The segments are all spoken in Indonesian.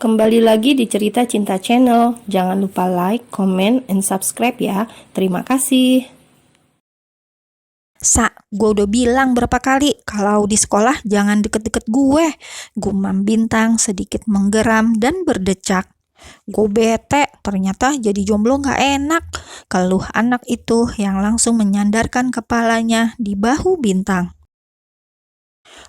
Kembali lagi di Cerita Cinta Channel. Jangan lupa like, comment, and subscribe ya. Terima kasih. Gue udah bilang berapa kali kalau di sekolah jangan deket-deket gue. Gumam Bintang sedikit menggeram dan berdecak. Gue bete, ternyata jadi jomblo gak enak. Keluh anak itu yang langsung menyandarkan kepalanya di bahu Bintang.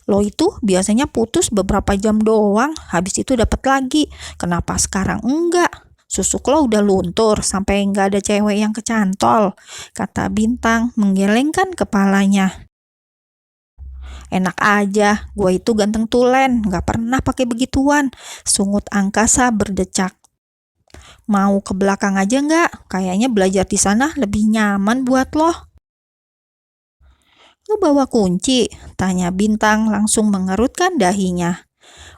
Lo itu biasanya putus beberapa jam doang, habis itu dapat lagi. Kenapa sekarang enggak? Susuk lo udah luntur sampai nggak ada cewek yang kecantol, kata Bintang menggelengkan kepalanya. Enak aja, gue itu ganteng tulen, nggak pernah pakai begituan, sungut angkasa berdecak. Mau ke belakang aja nggak? Kayaknya belajar di sana lebih nyaman buat lo. Lo bawa kunci? Tanya Bintang langsung mengerutkan dahinya.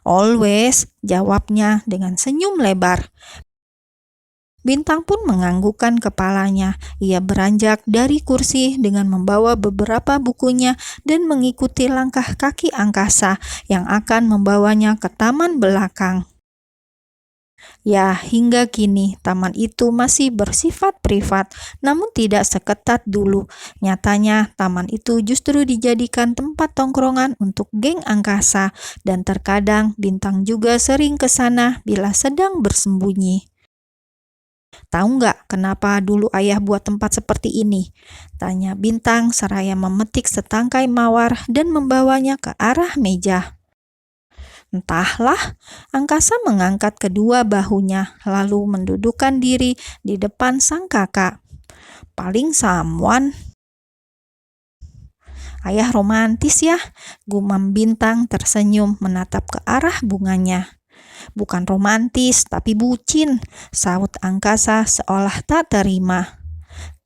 Always, jawabnya dengan senyum lebar. Bintang pun menganggukkan kepalanya. Ia beranjak dari kursi dengan membawa beberapa bukunya dan mengikuti langkah kaki angkasa yang akan membawanya ke taman belakang. Ya, hingga kini taman itu masih bersifat privat, namun tidak seketat dulu. Nyatanya, taman itu justru dijadikan tempat tongkrongan untuk geng angkasa, dan terkadang Bintang juga sering ke sana bila sedang bersembunyi. Tahu nggak kenapa dulu ayah buat tempat seperti ini? Tanya Bintang seraya memetik setangkai mawar dan membawanya ke arah meja. Entahlah, angkasa mengangkat kedua bahunya lalu mendudukkan diri di depan sang kakak. Paling someone. Ayah romantis ya, gumam Bintang tersenyum menatap ke arah bunganya. Bukan romantis, tapi bucin, saut angkasa seolah tak terima.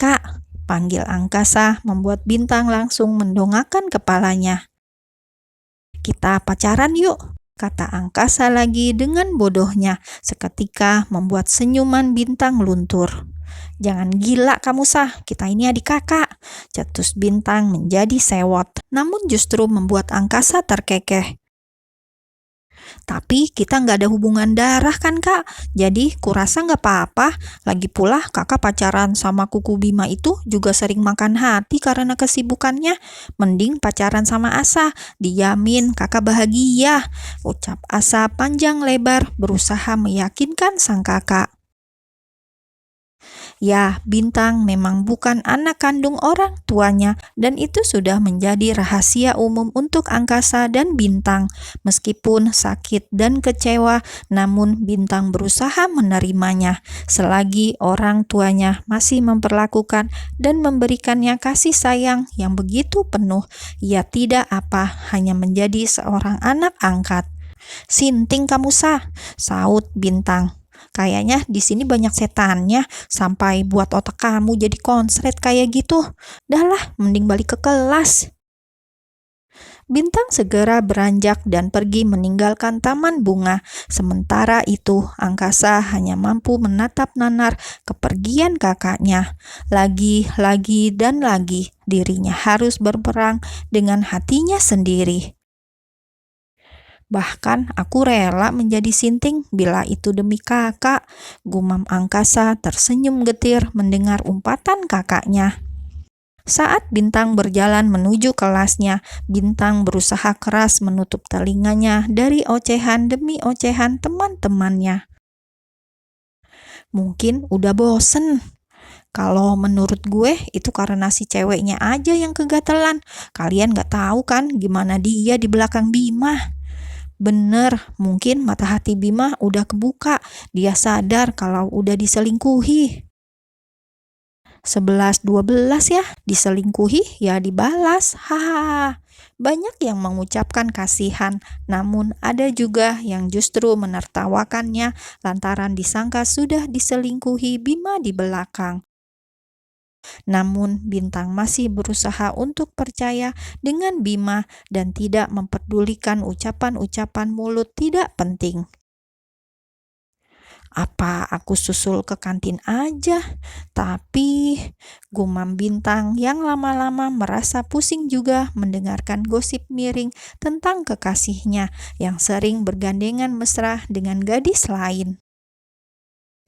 Kak, panggil angkasa membuat Bintang langsung mendongakkan kepalanya. Kita pacaran yuk, kata angkasa lagi dengan bodohnya, seketika membuat senyuman Bintang luntur. Jangan gila kamu kita ini adik kakak, cetus Bintang menjadi sewot, namun justru membuat angkasa terkekeh. Tapi kita nggak ada hubungan darah kan kak, jadi kurasa nggak apa-apa. Lagi pula kakak pacaran sama kuku Bima itu juga sering makan hati karena kesibukannya. Mending pacaran sama Asa, dijamin kakak bahagia, ucap Asa panjang lebar berusaha meyakinkan sang kakak. Ya, Bintang memang bukan anak kandung orang tuanya dan itu sudah menjadi rahasia umum untuk angkasa dan Bintang. Meskipun sakit dan kecewa, namun Bintang berusaha menerimanya selagi orang tuanya masih memperlakukan dan memberikannya kasih sayang yang begitu penuh. Ia tidak apa, hanya menjadi seorang anak angkat. Sinting kamu saut Bintang. Kayaknya di sini banyak setannya sampai buat otak kamu jadi konslet kayak gitu. Dahlah, mending balik ke kelas. Bintang segera beranjak dan pergi meninggalkan taman bunga. Sementara itu, angkasa hanya mampu menatap nanar kepergian kakaknya. Lagi dan lagi, dirinya harus berperang dengan hatinya sendiri. Bahkan aku rela menjadi sinting bila itu demi kakak, gumam angkasa tersenyum getir mendengar umpatan kakaknya. Saat Bintang berjalan menuju kelasnya, Bintang berusaha keras menutup telinganya dari ocehan demi ocehan teman-temannya. Mungkin udah bosen. Kalau menurut gue itu karena si ceweknya aja yang kegatelan. Kalian gak tahu kan gimana dia di belakang Bima. Bener, mungkin mata hati Bima udah kebuka. Dia sadar kalau udah diselingkuhi. 11-12 ya, diselingkuhi ya dibalas. Hahaha. Banyak yang mengucapkan kasihan, namun ada juga yang justru menertawakannya lantaran disangka sudah diselingkuhi Bima di belakang. Namun Bintang masih berusaha untuk percaya dengan Bima dan tidak memperdulikan ucapan-ucapan mulut tidak penting. Apa aku susul ke kantin aja? Tapi gumam Bintang yang lama-lama merasa pusing juga mendengarkan gosip miring tentang kekasihnya yang sering bergandengan mesra dengan gadis lain.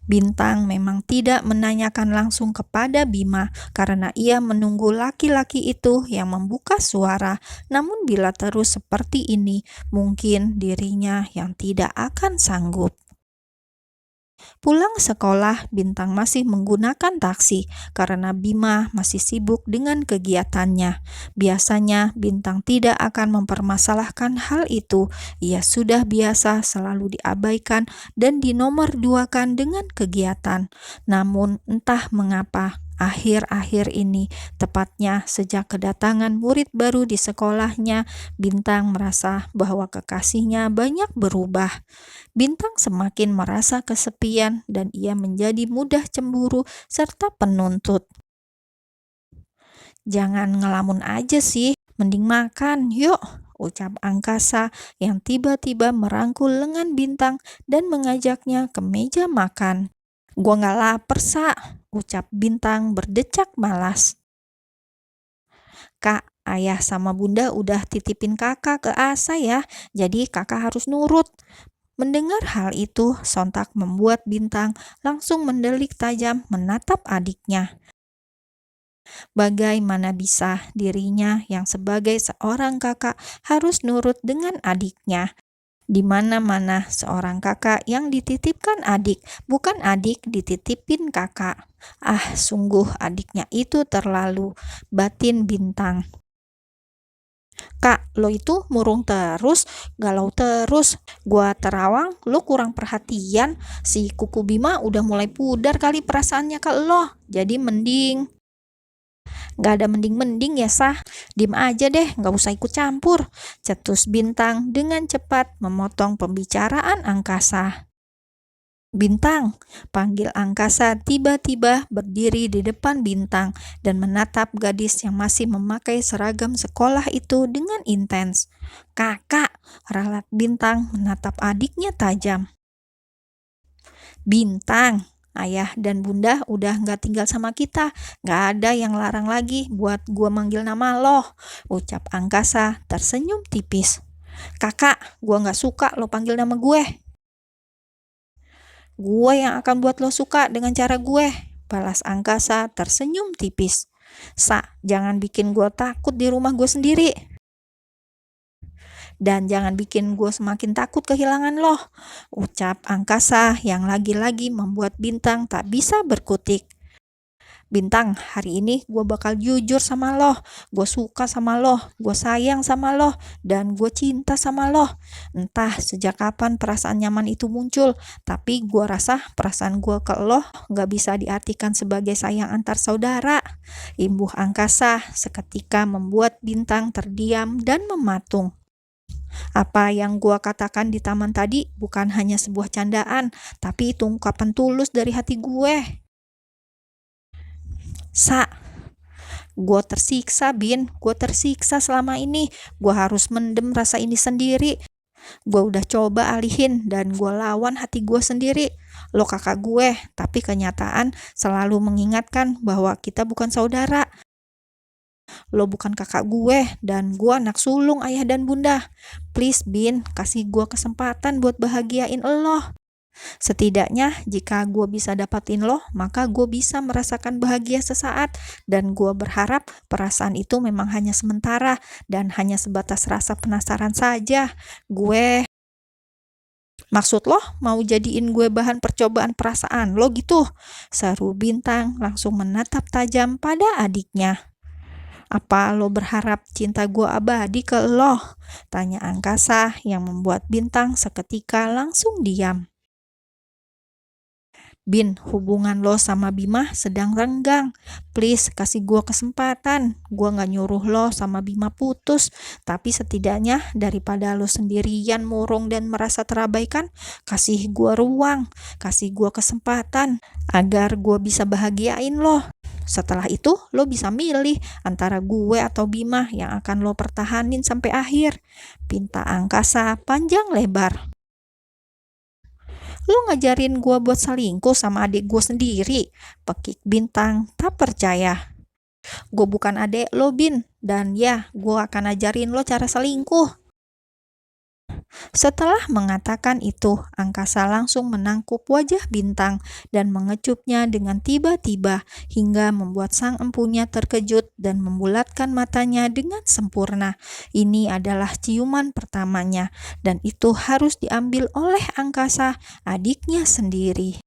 Bintang memang tidak menanyakan langsung kepada Bima karena ia menunggu laki-laki itu yang membuka suara. Namun bila terus seperti ini, mungkin dirinya yang tidak akan sanggup. Pulang sekolah, Bintang masih menggunakan taksi karena Bima masih sibuk dengan kegiatannya. Biasanya Bintang tidak akan mempermasalahkan hal itu. Ia sudah biasa selalu diabaikan dan dinomorduakan dengan kegiatan. Namun entah mengapa, akhir-akhir ini, tepatnya sejak kedatangan murid baru di sekolahnya, Bintang merasa bahwa kekasihnya banyak berubah. Bintang semakin merasa kesepian dan ia menjadi mudah cemburu serta penuntut. "Jangan ngelamun aja sih, mending makan, yuk," ucap angkasa yang tiba-tiba merangkul lengan Bintang dan mengajaknya ke meja makan. "Gua nggak lapar, Sa," ucap Bintang berdecak malas. "Kak, ayah sama bunda udah titipin kakak ke Asa ya, jadi kakak harus nurut." Mendengar hal itu, sontak membuat Bintang langsung mendelik tajam menatap adiknya. Bagaimana bisa dirinya yang sebagai seorang kakak harus nurut dengan adiknya? Di mana-mana seorang kakak yang dititipkan adik, bukan adik dititipin kakak. Sungguh adiknya itu terlalu, batin Bintang. "Kak, lo itu murung terus, galau terus. Gua terawang, lo kurang perhatian. Si kuku Bima udah mulai pudar kali perasaannya ke lo. Jadi mending." "Gak ada mending-mending ya, Sah. Diem aja deh, gak usah ikut campur," cetus Bintang dengan cepat memotong pembicaraan angkasa. "Bintang," panggil angkasa tiba-tiba berdiri di depan Bintang dan menatap gadis yang masih memakai seragam sekolah itu dengan intens. "Kakak," ralat Bintang menatap adiknya tajam. "Bintang, ayah dan bunda udah gak tinggal sama kita. Gak ada yang larang lagi buat gua manggil nama lo," ucap angkasa tersenyum tipis. "Kakak, gua gak suka lo panggil nama gue." "Gue yang akan buat lo suka dengan cara gue," balas angkasa tersenyum tipis. "Sa, jangan bikin gue takut di rumah gue sendiri. Dan jangan bikin gue semakin takut kehilangan lo," ucap angkasa yang lagi-lagi membuat Bintang tak bisa berkutik. "Bintang, hari ini gue bakal jujur sama lo. Gue suka sama lo, gue sayang sama lo, dan gue cinta sama lo. Entah sejak kapan perasaan nyaman itu muncul, tapi gue rasa perasaan gue ke lo gak bisa diartikan sebagai sayang antar saudara." Imbuh angkasa seketika membuat Bintang terdiam dan mematung. Apa yang gue katakan di taman tadi bukan hanya sebuah candaan, tapi itu ungkapan tulus dari hati gue. "Sa, gue tersiksa, Bin. Gue tersiksa selama ini. Gue harus mendem rasa ini sendiri. Gue udah coba alihin dan gue lawan hati gue sendiri. Lo kakak gue, tapi kenyataan selalu mengingatkan bahwa kita bukan saudara. Lo bukan kakak gue, dan gue anak sulung ayah dan bunda. Please, Bin, kasih gue kesempatan buat bahagiain lo. Setidaknya jika gue bisa dapatin lo, maka gue bisa merasakan bahagia sesaat, dan gue berharap perasaan itu memang hanya sementara dan hanya sebatas rasa penasaran saja. Maksud lo mau jadiin gue bahan percobaan perasaan lo gitu?" seru Bintang langsung menatap tajam pada adiknya. "Apa lo berharap cinta gue abadi ke lo?" tanya angkasa yang membuat Bintang seketika langsung diam. "Bin, hubungan lo sama Bima sedang renggang. Please, kasih gue kesempatan. Gue gak nyuruh lo sama Bima putus, tapi setidaknya daripada lo sendirian murung dan merasa terabaikan, kasih gue ruang, kasih gue kesempatan agar gue bisa bahagiain lo. Setelah itu, lo bisa milih antara gue atau Bima yang akan lo pertahanin sampai akhir," pinta angkasa panjang lebar. "Lu ngajarin gua buat selingkuh sama adik gua sendiri?" Pekik Bintang tak percaya. "Gua bukan adek lo, Bin, dan ya, gua akan ajarin lo cara selingkuh." Setelah mengatakan itu, angkasa langsung menangkup wajah Bintang dan mengecupnya dengan tiba-tiba hingga membuat sang empunya terkejut dan membulatkan matanya dengan sempurna. Ini adalah ciuman pertamanya, dan itu harus diambil oleh angkasa, adiknya sendiri.